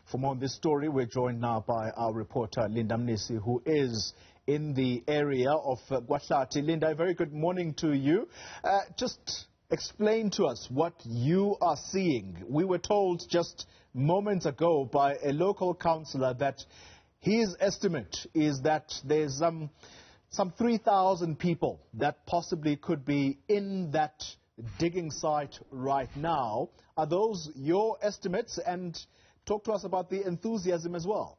For more on this story, we're joined now by our reporter, Linda Mnisi, who is in the area of KwaHlathi. Linda, a very good morning to you. Just explain to us what you are seeing. We were told just moments ago by a local councillor that his estimate is that there's some 3,000 people that possibly could be in that digging site right now. Are those your estimates? And talk to us about the enthusiasm as well.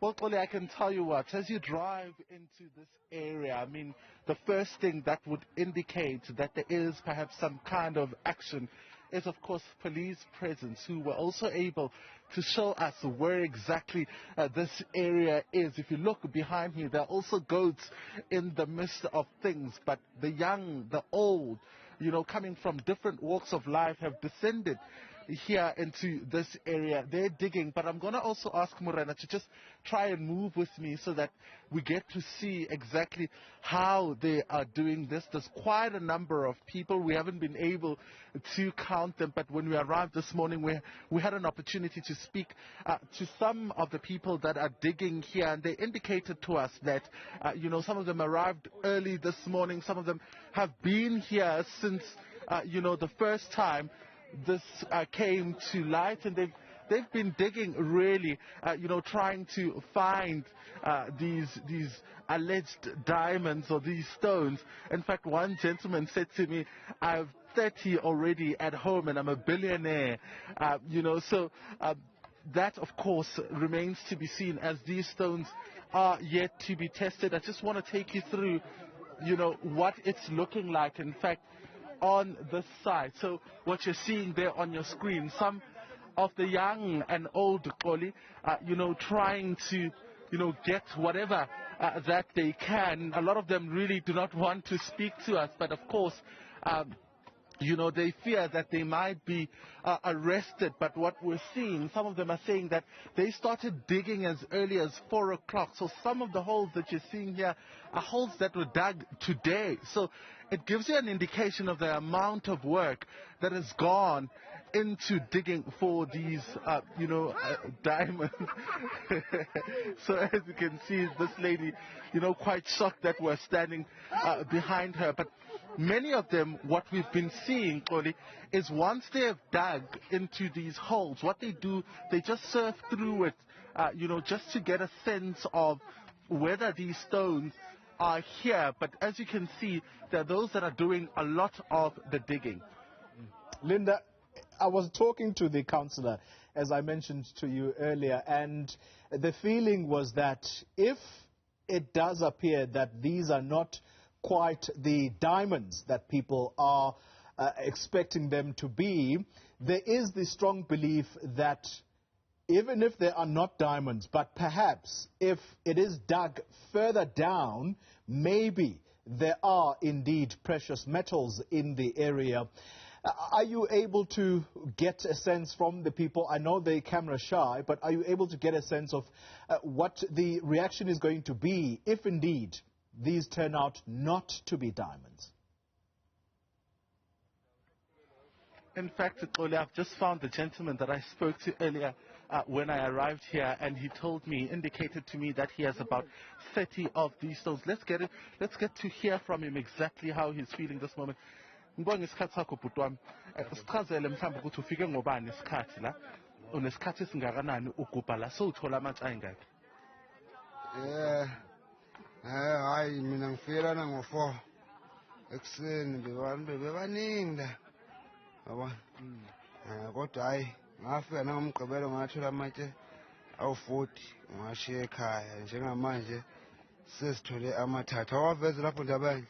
Well, Kole, I can tell you what, as you drive into this area, I mean, the first thing that would indicate that there is perhaps some kind of action is, of course, police presence, who were also able to show us where exactly this area is. If you look behind me, there are also goats in the midst of things, but the young, the old, you know, coming from different walks of life have descended here into this area. They're digging, but I'm going to also ask Morena to just try and move with me so that we get to see exactly how they are doing this. There's quite a number of people. We haven't been able to count them, but when we arrived this morning, we had an opportunity to speak to some of the people that are digging here, and they indicated to us that, you know, some of them arrived early this morning. Some of them have been here since, you know, the first time this came to light, and they've been digging really, you know, trying to find these alleged diamonds or these stones. In fact, one gentleman said to me, "I have 30 already at home and I'm a billionaire." You know, so that, of course, remains to be seen as these stones are yet to be tested. I just want to take you through, you know, what it's looking like. In fact, on this side. So what you're seeing there on your screen, some of the young and old Koli, you know, trying to, you know, get whatever that they can. A lot of them really do not want to speak to us, but of course, you know, they fear that they might be arrested. But what we're seeing, some of them are saying that they started digging as early as 4 o'clock. So some of the holes that you're seeing here are holes that were dug today. So it gives you an indication of the amount of work that has gone into digging for these, you know, diamonds. So as you can see, this lady, you know, quite shocked that we're standing behind her. But many of them, what we've been seeing, Koli, is once they have dug into these holes, what they do, they just surf through it, you know, just to get a sense of whether these stones are here. But as you can see, there are those that are doing a lot of the digging. Linda, I was talking to the councillor, as I mentioned to you earlier, and the feeling was that if it does appear that these are not quite the diamonds that people are expecting them to be, there is the strong belief that even if they are not diamonds, but perhaps if it is dug further down, maybe there are indeed precious metals in the area. Are you able to get a sense from the people? I know they're camera shy, but are you able to get a sense of what the reaction is going to be if indeed these turn out not to be diamonds? In fact, Kole, I've just found the gentleman that I spoke to earlier when I arrived here, and he told me, indicated to me that he has about 30 of these stones. Let's get to hear from him exactly how he's feeling this moment. Ngibonga isikhathi sakho bhuti wami. Sichazele mhlawumbe ukuthi ufike ngobani isikhathi la, unesikhathi esingakanani ugubha la, sowuthola amatshe ayingakhi? Hayi mina ngifike lana ngo-4 ekuseni, bebaningi la yabona. Kodwa hayi ngafika nangomgqibelo ngathola amatshe awu-40 ngashiya ekhaya. Njengamanje sesithole amathathu. Awaveze lapho ndabanye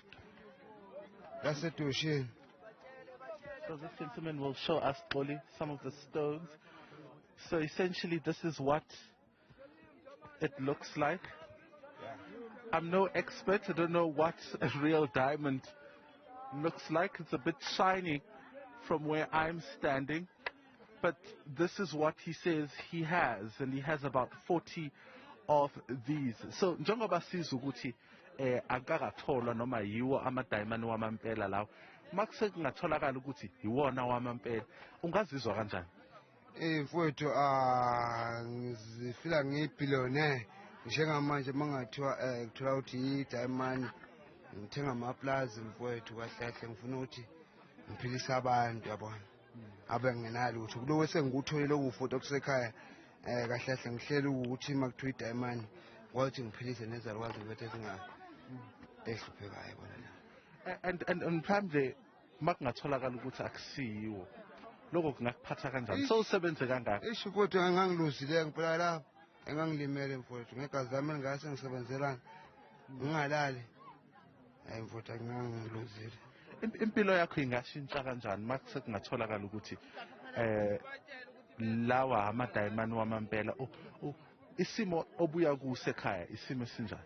lasedushini. So this gentleman will show us, Koli, some of the stones. So essentially this is what it looks like. I'm no expert. I don't know what a real diamond looks like. It's a bit shiny from where I'm standing. But this is what he says he has. And he has about 40 of these. So njengoba siza ukuthi akakatholwa noma yiwo ama-diamond wamampela lawo, makuse kungatholakala ukuthi iwona wamampela ungazizwa kanjani? Mfowethu ngizifila ngibillionaire njengamanje mangathiwa kuthola ukuthi i-diamond ngithenga amaplazi mfowethu KwaHlathi ngifuna ukuthi ngiphilise abantu yabona abe ngenalo ukuthi kulo sengikutholile ukufoto kusekhaya KwaHlathi ngihlela ukuthi makuthiwa i-diamond kwathi ngiphilise nezalukwazi bethe ehluphekayo bona and mhlawumbe makungatholakala ukuthi akusiyiwo lokho kungakuphatha kanjani so usebenze kangaka mfowethu engangiluzile ngempela lapho engangilimele mfowethu ngegazi lami ngase ngisebenzelana ngingalali mfowethu ngangiluzile. Impilo yakho ingashintsha kanjani makuse kungatholakala ukuthi lawa amadayimani wamampela isimo obuya kusekhaya isimo esinjani?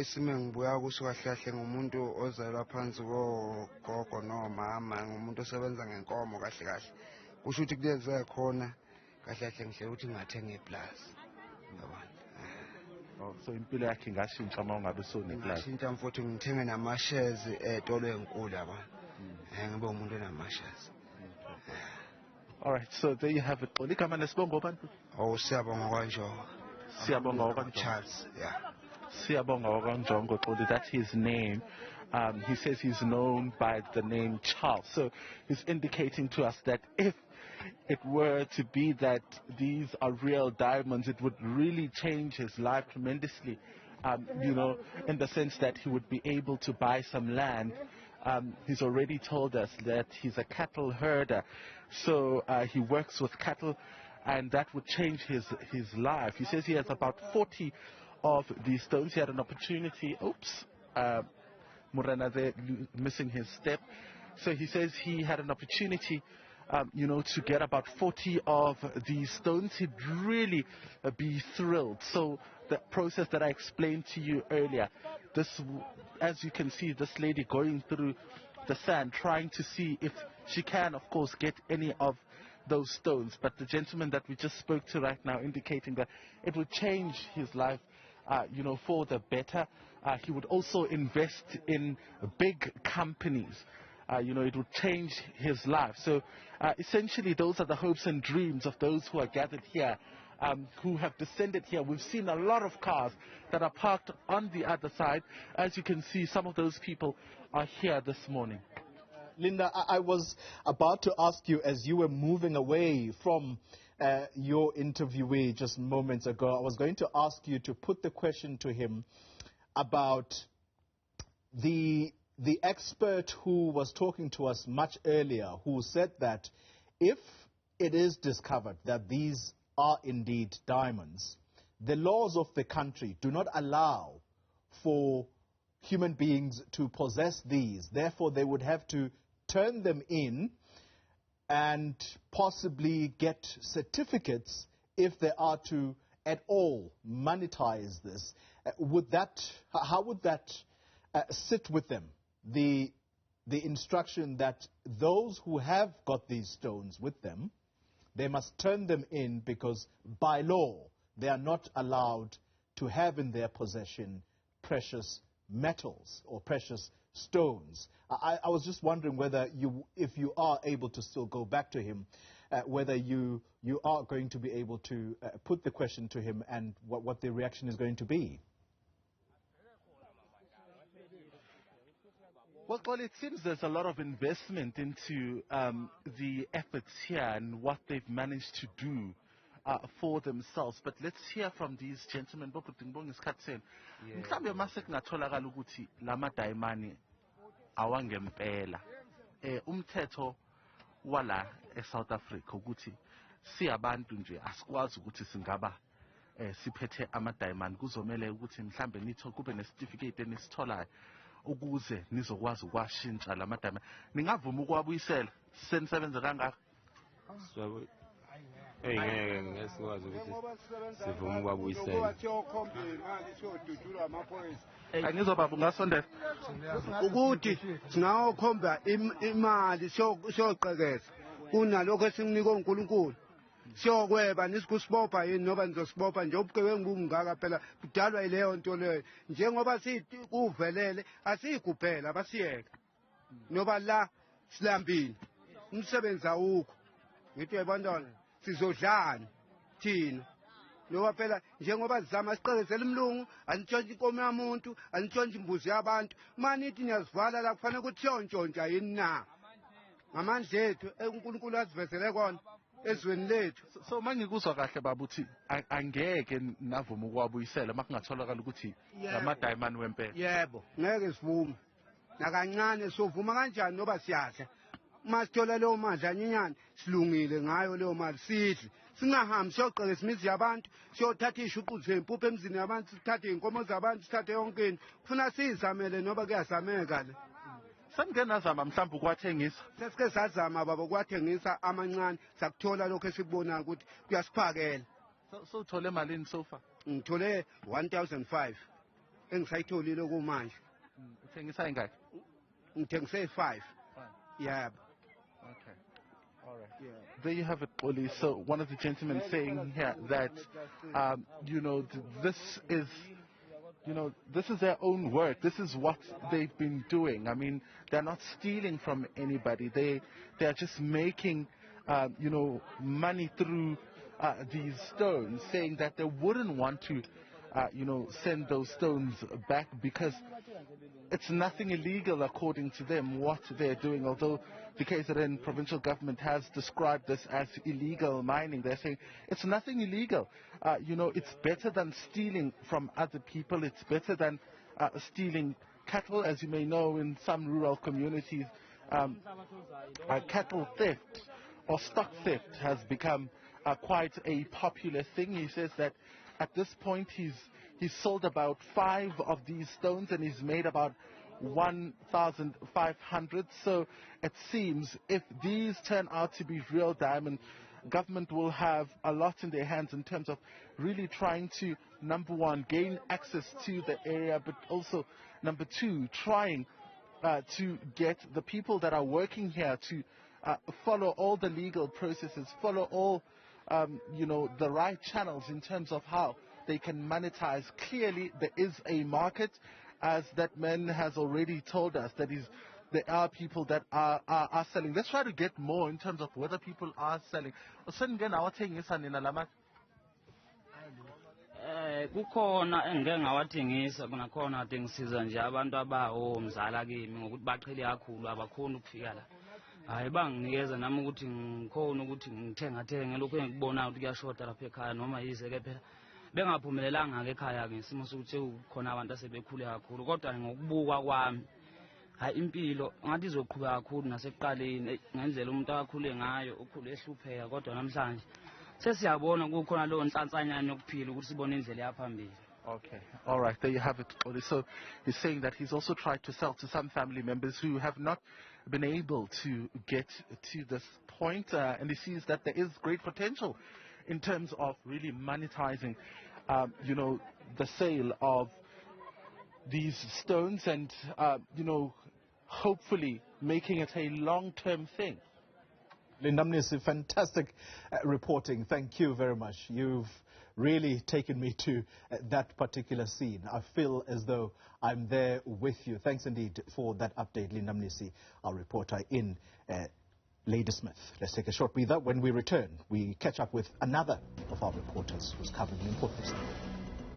Isimo engibuya kuso KwaHlathi ngumuntu ozalwa phansi kogogo nomama ngumuntu osebenza ngenkomo kahle kusho ukuthi kuyenzeka khona KwaHlathi ngihlela ukuthi ngingathenga iplazi yabona. So impilo yakhe ingashintsha uma ungabe usoneplazi? Ngashintsha mfowethu ngithenge nama-shares etolo enkulu yabona ngibe umuntu onama-shares. All right, so there you have it. Igama nesibongo bantu? Siyabonga kwaNjongo. Siyabonga wakwaNjongo. Charles, yeah. Siyabonga wakwaNjongo, that's his name. He says he's known by the name Charles. So he's indicating to us that if it were to be that these are real diamonds, it would really change his life tremendously, in the sense that he would be able to buy some land. He's already told us that he's a cattle herder, so he works with cattle, and that would change his life. He says he has about 40 of these stones. He had an opportunity. Murana there missing his step. So he says he had an opportunity, to get about 40 of these stones. He'd really be thrilled. So the process that I explained to you earlier, as you can see, this lady going through the sand, trying to see if she can, of course, get any of those stones. But the gentleman that we just spoke to right now indicating that it would change his life, for the better. He would also invest in big companies. It would change his life. So essentially those are the hopes and dreams of those who are gathered here, who have descended here. We've seen a lot of cars that are parked on the other side. As you can see, some of those people are here this morning. Linda, I was about to ask you, as you were moving away from your interviewee just moments ago, I was going to ask you to put the question to him about the expert who was talking to us much earlier, who said that if it is discovered that these are indeed diamonds, the laws of the country do not allow for human beings to possess these. Therefore, they would have to turn them in and possibly get certificates if they are to at all monetize this. How would that sit with them? The instruction that those who have got these stones with them, they must turn them in because by law they are not allowed to have in their possession precious metals or precious stones. I was just wondering whether if you are able to still go back to him, whether you are going to be able to put the question to him and what the reaction is going to be. Well, it seems there's a lot of investment into the efforts here and what they've managed to do for themselves. But let's hear from these gentlemen. Mhlawumbe mase kungatholakala ukuthi lama dayimani awangempela. Umthetho wala eSouth Africa ukuthi siyabantu nje asikwazi ukuthi singaba siphethe ama dayimani. Kuzomela ukuthi mhlambe nitho kube nesitifiketi enisitholayo ukuze nizokwazi ukwashintsha lama dayimani. Ningavuma ukwabuyisela senisebenza kangaka? Ngesikwazi ukuthi sivume ukwabuyisela. Angizobaba ungasondela ukuthi singakhomba imali siyoqhekeza kunalokho esinginika uNkulunkulu siyokweba nisikusibopha yini noba nizosibopha nje ubugebengu bungaka phela kudalwa ileyo nto leyo njengoba sikuvelele asikuphela basiyeka noba la silambile umsebenzi awukho ngithi uyabantwana sizodlana thina ngoba phela njengoba sizama siqekezela umlungu anitshontshe inkomo yamuntu anitshontshe imbuzi yabantu manithi niyazivala la kufanele ukuthi yontshontsha yini na ngamandla ethu uNkulunkulu asivezele kona ezweni lethu. So mangikuzwa kahle baba uthi angeke navuma ukwabuyisela makungatholakala ukuthi amadayimani wempela. Yebo ngeke sivume nakancane sovuma kanjani noba siyadla masithola leyo mali anyinyane silungile ngayo leyo mali sidle singahambi siyoqekeza imizi yabantu siyothatha ishuqu zempuphu emzini yabantu sithathe inkomo zabantu sithathe yonke into kufuna sizamele noba kuyazameka le. Sangenazama mhlawumbe ukwathengisa. Sesike sazama baba ukwathengisa amancane sakuthola lokho esikubonayo ukuthi kuyasiphakela. So uthole malini so far? Ngithole 1005 engisayitholile kumanje. Uthengisa ingaki? Ngithengise 5. Yebo. Okay. All right. Yeah. There you have it, Oli. So one of the gentlemen saying here that, this is their own work. This is what they've been doing. I mean, they're not stealing from anybody. They're just making, money through these stones, saying that they wouldn't want to, send those stones back because it's nothing illegal according to them what they're doing. Although the KZN provincial government has described this as illegal mining, they're saying it's nothing illegal. It's better than stealing from other people. It's better than stealing cattle. As you may know, in some rural communities, cattle theft or stock theft has become quite a popular thing. He says that at this point he's sold about 5 of these stones and he's made about 1,500. So it seems if these turn out to be real diamond, government will have a lot in their hands in terms of really trying to, number one, gain access to the area, but also, number two, trying to get the people that are working here to follow all the legal processes, follow all, the right channels in terms of how they can monetize. Clearly, there is a market, as that man has already told us, that there are people that are selling. Let's try to get more in terms of whether people are selling. Kukhona engeke ngawathengisa kunakhona athengisiza nje abantu abawo mzala kimi ngokuthi baqhele kakhulu abakhona ukufika la. Hayi banginikeza nami ukuthi ngikhona ukuthi ngithengathenge lokho engikubona ukuthi kuyashoda lapha ekhaya noma yize ke phela bengaphumelelanga ke ekhaya ngesimo sokuthi ukhona abantu asebekhule kakhulu kodwa ngokubuka kwami hayi impilo ngathi izoqhubeka kakhulu nasekuqaleni ngendlela umuntu akakhule ngayo ukhule ehlupheka kodwa namhlanje sesiyabona kukhona lo nhlanhlanyana yokuphila ukuthi sibone indlela yaphambili. Okay, all right, there you have it, Oli. So he's saying that he's also tried to sell to some family members who have not been able to get to this point, and he sees that there is great potential in terms of really monetizing, the sale of these stones and, hopefully making it a long-term thing. Linda Mnisi, fantastic reporting. Thank you very much. You've really taken me to that particular scene. I feel as though I'm there with you. Thanks indeed for that update, Linda Mnisi, our reporter in Ladysmith. Let's take a short breather. When we return, we catch up with another of our reporters who's covering an important story.